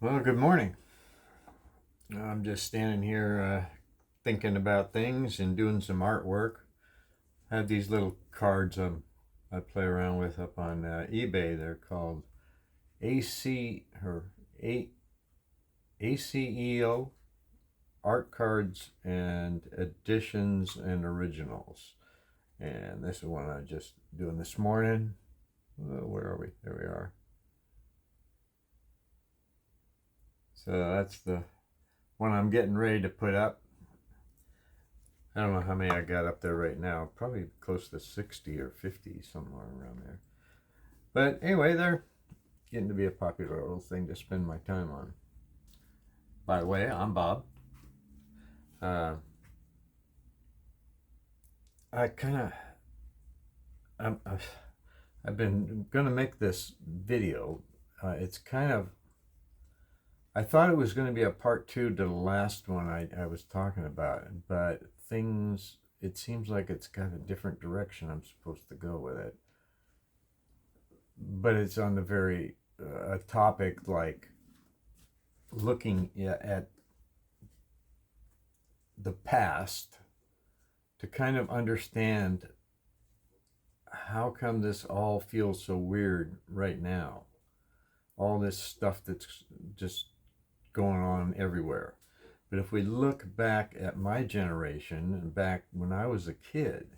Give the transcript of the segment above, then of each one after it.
Well, good morning. I'm just standing here thinking about things and doing some artwork. I have these little cards I play around with up on eBay. They're called AC or A ACEO art cards and editions and originals. And this is one I'm just doing this morning. Where are we? There we are. So that's the one I'm getting ready to put up. I don't know how many I got up there right now. Probably close to 60 or 50, somewhere around there. But anyway, they're getting to be a popular little thing to spend my time on. By the way, I'm Bob. Uh, I kind of, I've been going to make this video. It's kind of, I thought it was going to be a part two to the last one I was talking about, but it seems like it's got a different direction I'm supposed to go with it. But it's on the very a topic like looking at the past to kind of understand how come this all feels so weird right now. All this stuff that's just going on everywhere. But if we look back at my generation and back when I was a kid,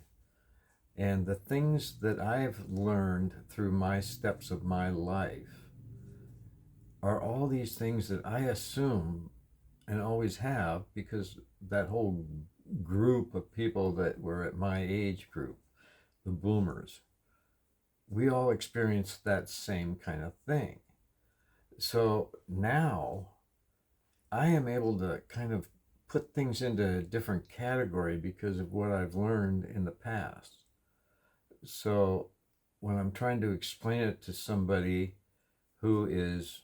and the things that I've learned through my steps of my life are all these things that I assume and always have, because that whole group of people that were at my age group, the boomers, we all experienced that same kind of thing. So now I am able to kind of put things into a different category because of what I've learned in the past. So when I'm trying to explain it to somebody who is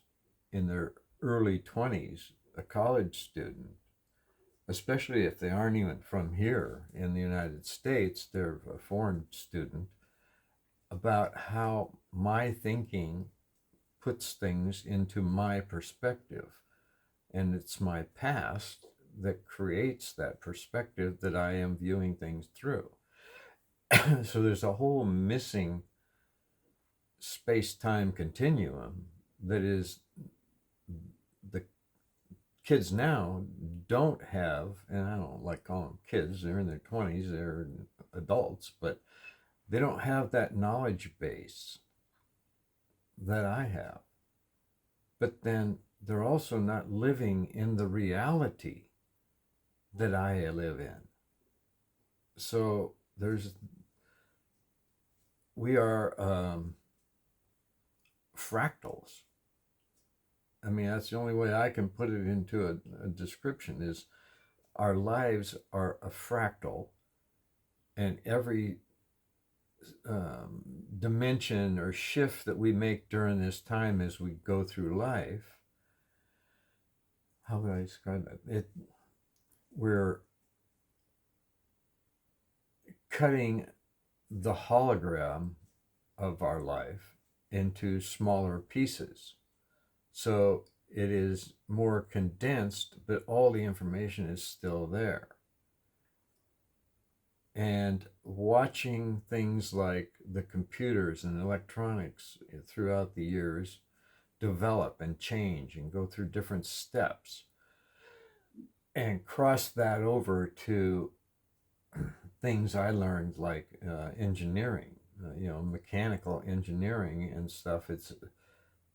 in their early 20s, a college student, especially if they aren't even from here in the United States, they're a foreign student, about how my thinking puts things into my perspective. And it's my past that creates that perspective that I am viewing things through. So there's a whole missing space time continuum that is the kids now don't have, and I don't like calling them kids, they're in their 20s, they're adults, but they don't have that knowledge base that I have. But then they're also not living in the reality that I live in. So we are fractals. I mean, that's the only way I can put it into a description is our lives are a fractal, and every dimension or shift that we make during this time as we go through life, how would I describe it? We're cutting the hologram of our life into smaller pieces. So it is more condensed, but all the information is still there. And watching things like the computers and electronics throughout the years develop and change and go through different steps and cross that over to things I learned like engineering, mechanical engineering and stuff. It's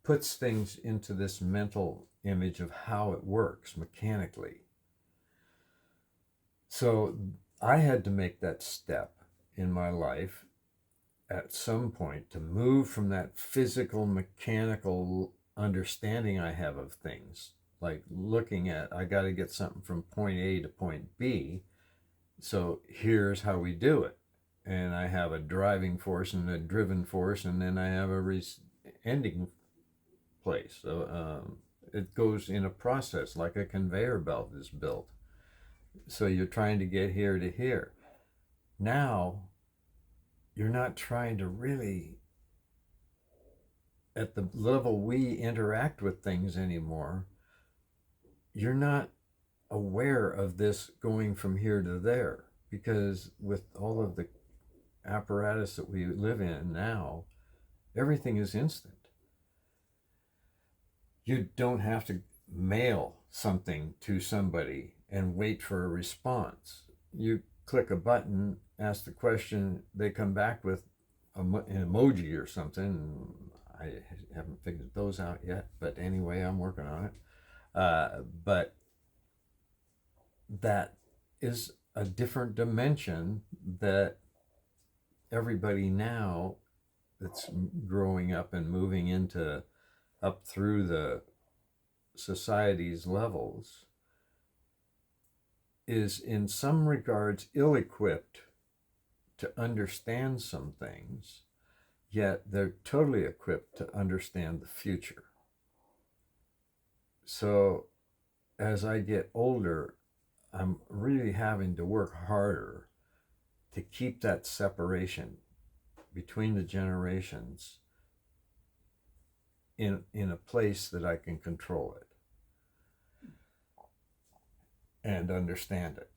puts things into this mental image of how it works mechanically. So I had to make that step in my life at some point to move from that physical, mechanical understanding I have of things, like looking at, I got to get something from point A to point B. So here's how we do it. And I have a driving force and a driven force, and then I have a ending place. So it goes in a process like a conveyor belt is built. So you're trying to get here to here. Now, you're not trying to really, at the level we interact with things anymore, you're not aware of this going from here to there, because with all of the apparatus that we live in now, everything is instant. You don't have to mail something to somebody and wait for a response. You click a button, ask the question, they come back with an emoji or something. I haven't figured those out yet, but anyway, I'm working on it. But that is a different dimension that everybody now that's growing up and moving into up through the society's levels is in some regards ill-equipped to understand some things, yet they're totally equipped to understand the future. So as I get older, I'm really having to work harder to keep that separation between the generations in a place that I can control it and understand it.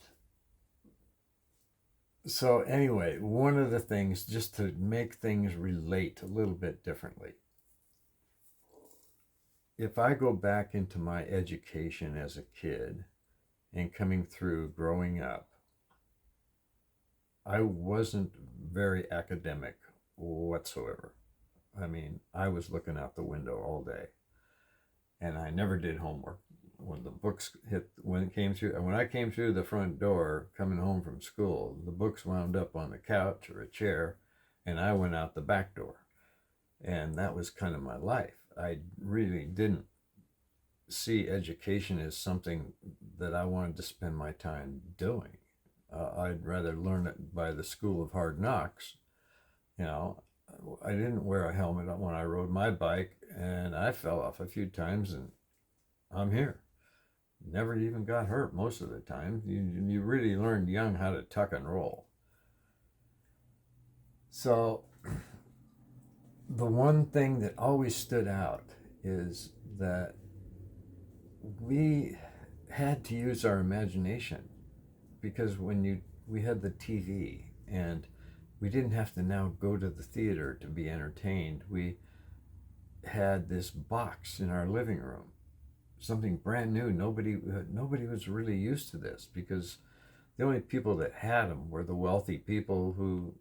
So anyway, one of the things, just to make things relate a little bit differently, if I go back into my education as a kid and coming through growing up, I wasn't very academic whatsoever. I mean, I was looking out the window all day, and I never did homework. When the books when I came through the front door coming home from school, the books wound up on the couch or a chair, and I went out the back door. And that was kind of my life. I really didn't see education as something that I wanted to spend my time doing. I'd rather learn it by the school of hard knocks. You know, I didn't wear a helmet when I rode my bike, and I fell off a few times, and I'm here. Never even got hurt most of the time. You really learned young how to tuck and roll. So the one thing that always stood out is that we had to use our imagination, because we had the TV, and we didn't have to now go to the theater to be entertained. We had this box in our living room, something brand new. Nobody was really used to this, because the only people that had them were the wealthy people, who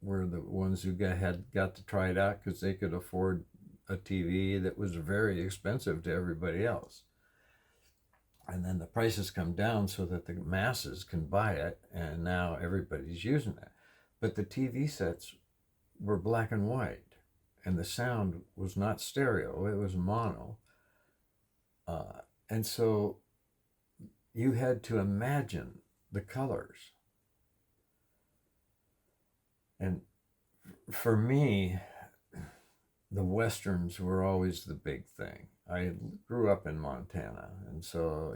were the ones who got to try it out because they could afford a TV that was very expensive to everybody else. And then the prices come down so that the masses can buy it, and now everybody's using it. But the TV sets were black and white, and the sound was not stereo, it was mono. And so you had to imagine the colors. And for me, the Westerns were always the big thing. I grew up in Montana, and so,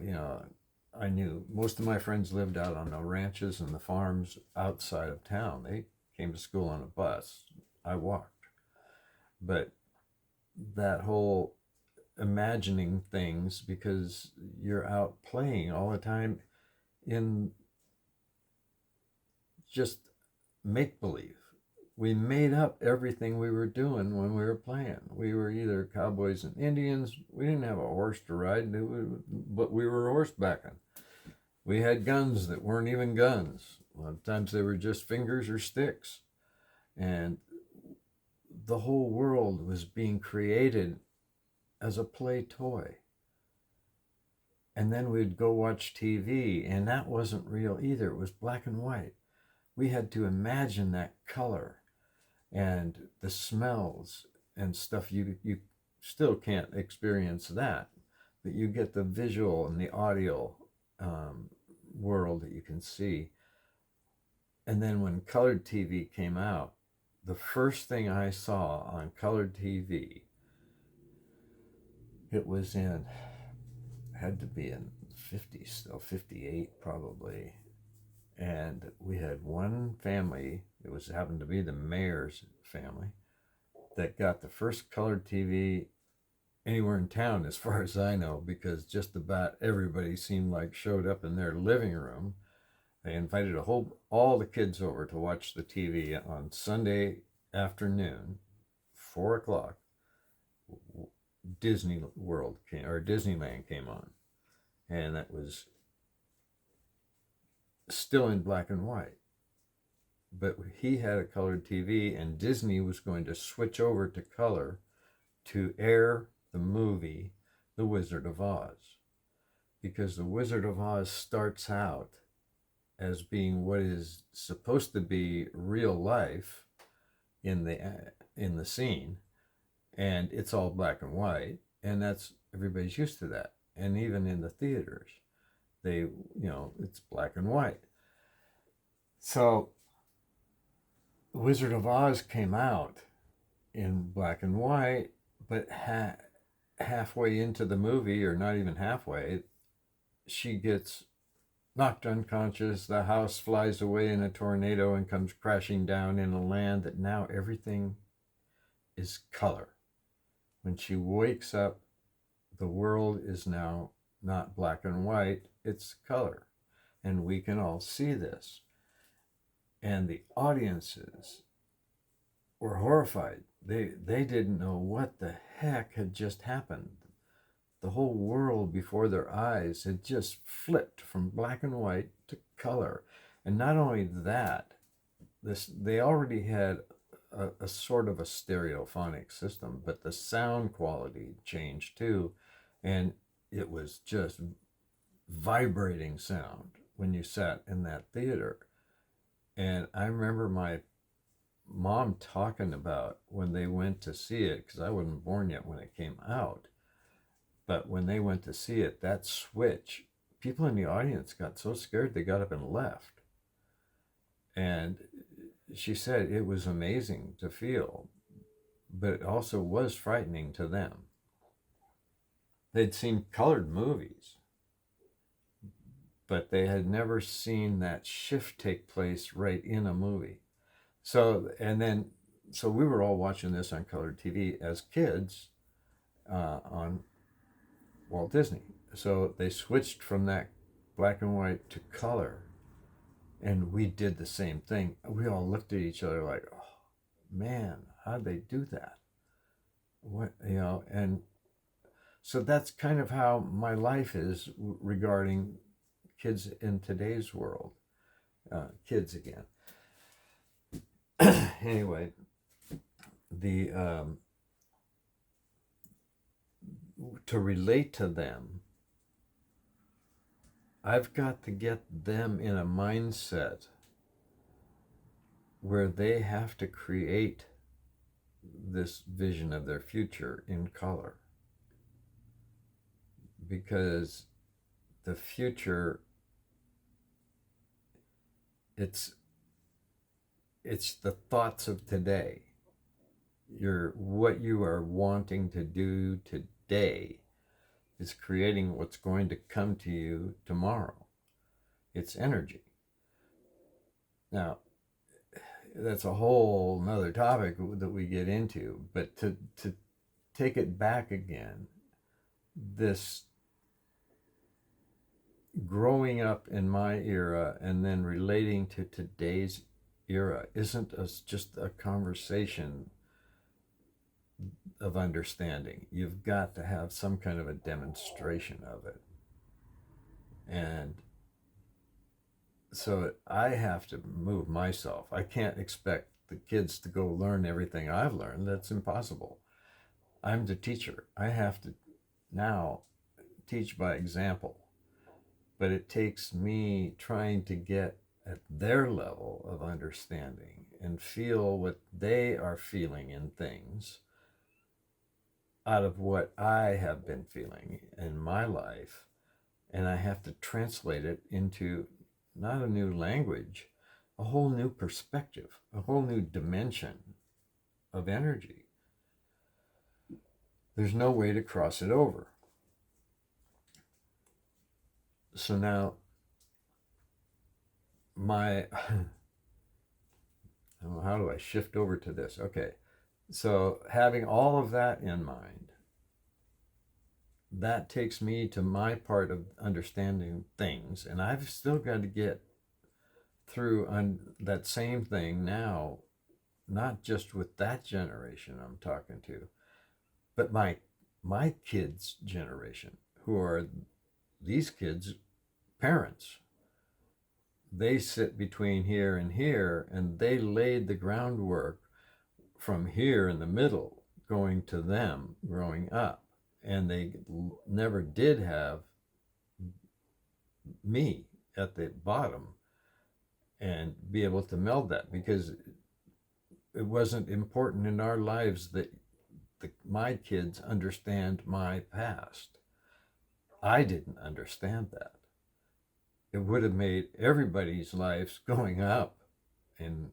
I knew most of my friends lived out on the ranches and the farms outside of town. They came to school on a bus. I walked. But that whole imagining things, because you're out playing all the time in just make-believe. We made up everything we were doing when we were playing. We were either cowboys and Indians. We didn't have a horse to ride, but we were horsebacking. We had guns that weren't even guns. A lot of times they were just fingers or sticks. And the whole world was being created as a play toy. And then we'd go watch TV, and that wasn't real either. It was black and white. We had to imagine that color and the smells and stuff. You still can't experience that, but you get the visual and the audio world that you can see. And then when colored TV came out, the first thing I saw on colored TV, it was had to be in the 50s, still 58 probably. And we had one family, happened to be the mayor's family, that got the first colored TV anywhere in town, as far as I know, because just about everybody seemed like showed up in their living room. They invited all the kids over to watch the TV on Sunday afternoon, 4 o'clock. Disney World came, or Disneyland came on, and that was still in black and white. But he had a colored TV, and Disney was going to switch over to color to air the movie The Wizard of Oz, because The Wizard of Oz starts out as being what is supposed to be real life in the scene, and it's all black and white, and that's everybody's used to that. And even in the theaters, it's black and white. So Wizard of Oz came out in black and white, but halfway into the movie, or not even halfway, she gets knocked unconscious. The house flies away in a tornado and comes crashing down in a land that now everything is color. When she wakes up, the world is now not black and white, it's color. And we can all see this. And the audiences were horrified. They didn't know what the heck had just happened. The whole world before their eyes had just flipped from black and white to color. And not only that, they already had a sort of a stereophonic system, but the sound quality changed too. And it was just vibrating sound when you sat in that theater. And I remember my mom talking about when they went to see it, because I wasn't born yet when it came out. But when they went to see it, that switch, people in the audience got so scared they got up and left. And she said it was amazing to feel, but it also was frightening to them. They'd seen colored movies, but they had never seen that shift take place right in a movie. So we were all watching this on colored TV as kids on Walt Disney. So they switched from that black and white to color, and we did the same thing. We all looked at each other like, oh man, how'd they do that? And so that's kind of how my life is regarding kids in today's world. Kids again. Anyway, to relate to them, I've got to get them in a mindset where they have to create this vision of their future in color. Because the future, it's the thoughts of today. What you are wanting to do today is creating what's going to come to you tomorrow. It's energy. Now, that's a whole nother topic that we get into, but to take it back again, this growing up in my era and then relating to today's era isn't just a conversation of understanding. You've got to have some kind of a demonstration of it. And so I have to move myself. I can't expect the kids to go learn everything I've learned. That's impossible. I'm the teacher. I have to now teach by example. But it takes me trying to get at their level of understanding and feel what they are feeling in things out of what I have been feeling in my life. And I have to translate it into not a new language, a whole new perspective, a whole new dimension of energy. There's no way to cross it over. So now how do I shift over to this? Okay. So having all of that in mind, that takes me to my part of understanding things, and I've still got to get through on that same thing now, not just with that generation I'm talking to, but my kids' generation, who are these kids' parents. They sit between here and here, and they laid the groundwork from here in the middle going to them growing up. And they never did have me at the bottom and be able to meld that, because it wasn't important in our lives that my kids understand my past. I didn't understand that. It would have made everybody's lives going up in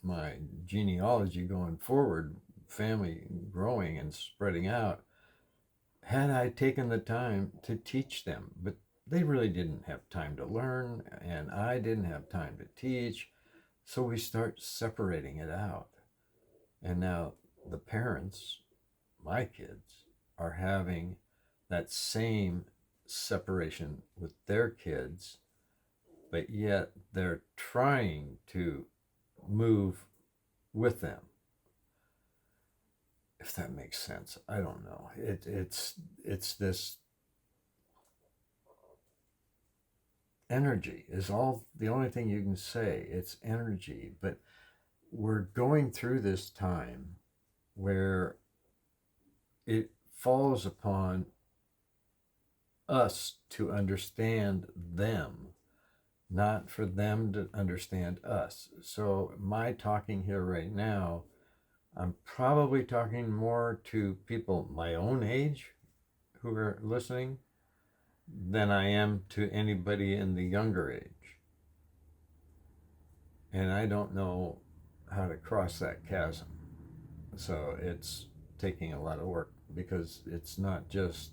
my genealogy going forward, family growing and spreading out, had I taken the time to teach them. But they really didn't have time to learn, and I didn't have time to teach. So we start separating it out. And now the parents, my kids, are having that same separation with their kids, but yet they're trying to move with them. If that makes sense, I don't know. It's this energy is all the only thing you can say. It's energy, but we're going through this time where it falls upon us to understand them, not for them to understand us. So my talking here right now, I'm probably talking more to people my own age who are listening than I am to anybody in the younger age. And I don't know how to cross that chasm. So it's taking a lot of work, because it's not just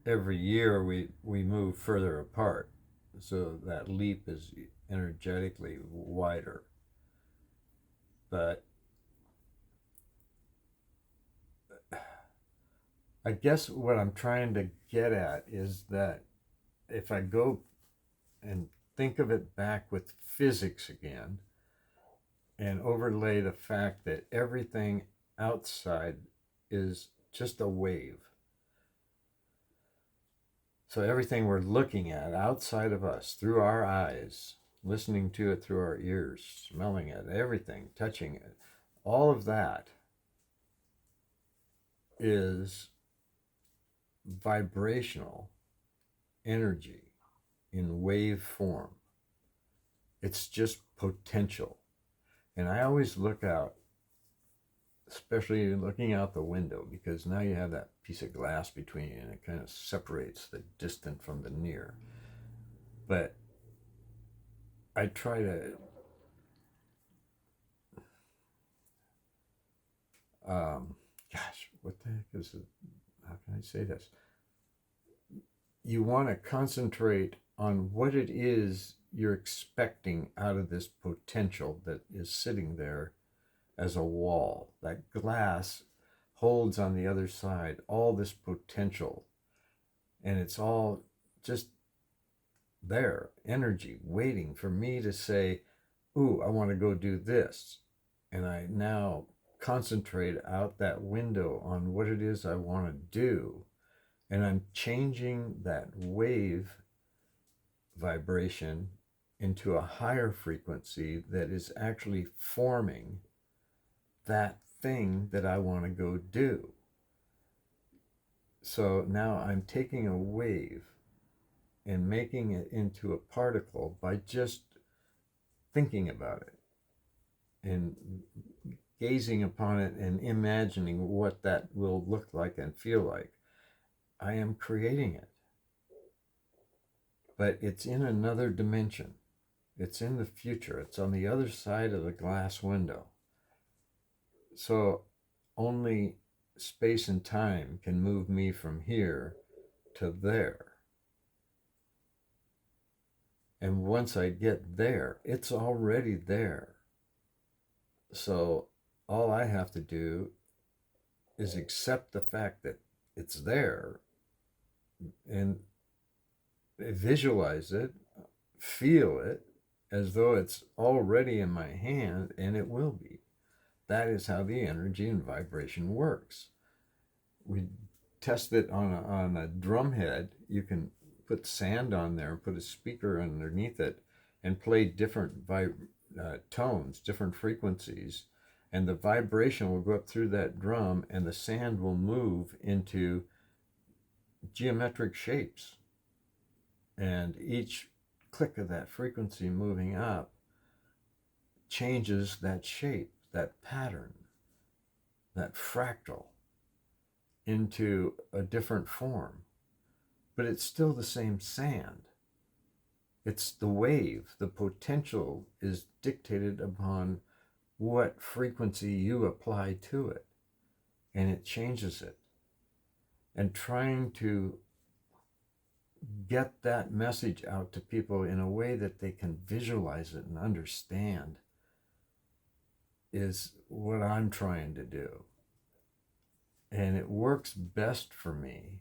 every year we move further apart. So that leap is energetically wider. But I guess what I'm trying to get at is that if I go and think of it back with physics again and overlay the fact that everything outside is just a wave. So everything we're looking at outside of us, through our eyes, listening to it through our ears, smelling it, everything, touching it, all of that is vibrational energy in wave form. It's just potential. And I always look out, especially looking out the window, because now you have that piece of glass between you and it kind of separates the distant from the near. But I try to what the heck is it? How can I say this? You want to concentrate on what it is you're expecting out of this potential that is sitting there as a wall. That glass holds on the other side all this potential, and it's all just there, energy waiting for me to say, ooh, I want to go do this. And I now concentrate out that window on what it is I want to do. And I'm changing that wave vibration into a higher frequency that is actually forming that thing that I want to go do. So now I'm taking a wave and making it into a particle by just thinking about it and gazing upon it and imagining what that will look like and feel like. I am creating it. But it's in another dimension. It's in the future. It's on the other side of the glass window. So only space and time can move me from here to there. And once I get there, it's already there. So all I have to do is accept the fact that it's there, and visualize it, feel it as though it's already in my hand, and it will be. That is how the energy and vibration works. We test it on a drum head. You can put sand on there and put a speaker underneath it and play different tones, different frequencies, and the vibration will go up through that drum, and the sand will move into geometric shapes. And each click of that frequency moving up changes that shape, that pattern, that fractal into a different form. But it's still the same sand. It's the wave. The potential is dictated upon what frequency you apply to it, and it changes it. And trying to get that message out to people in a way that they can visualize it and understand is what I'm trying to do. And it works best for me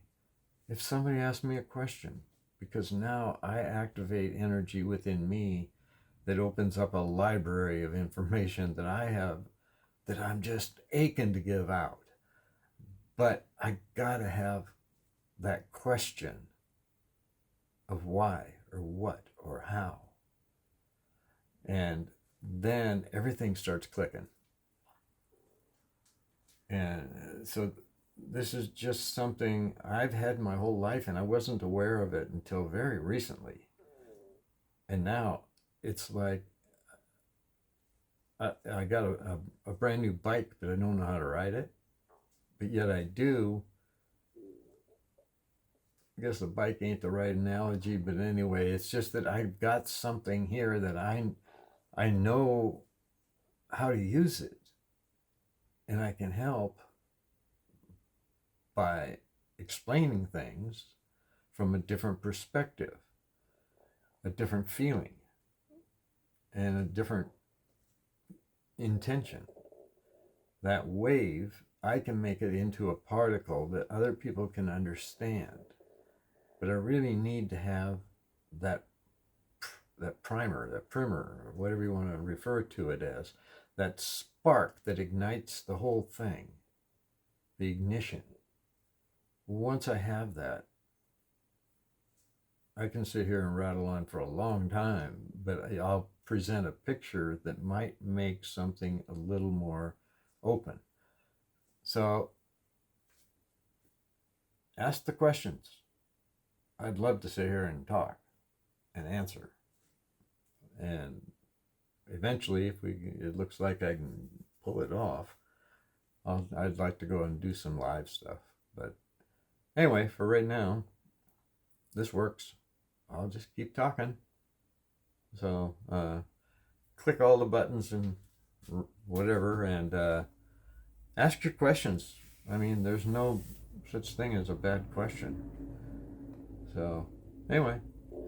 if somebody asks me a question, because now I activate energy within me that opens up a library of information that I have that I'm just aching to give out. But I gotta have that question of why or what or how. And then everything starts clicking. And so this is just something I've had my whole life, and I wasn't aware of it until very recently. And now it's like I got a brand new bike, but I don't know how to ride it. But yet I do. I guess the bike ain't the right analogy, but anyway, it's just that I've got something here that I know how to use it, and I can help by explaining things from a different perspective, a different feeling, and a different intention. That wave, I can make it into a particle that other people can understand. But I really need to have that primer, or whatever you want to refer to it as, that spark that ignites the whole thing, the ignition. Once I have that, I can sit here and rattle on for a long time, but I'll present a picture that might make something a little more open. So ask the questions. I'd love to sit here and talk and answer. And eventually, if it looks like I can pull it off, I'd like to go and do some live stuff. But anyway, for right now, this works. I'll just keep talking. So click all the buttons and whatever, and ask your questions. I mean, there's no such thing as a bad question. So anyway,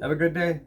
have a good day.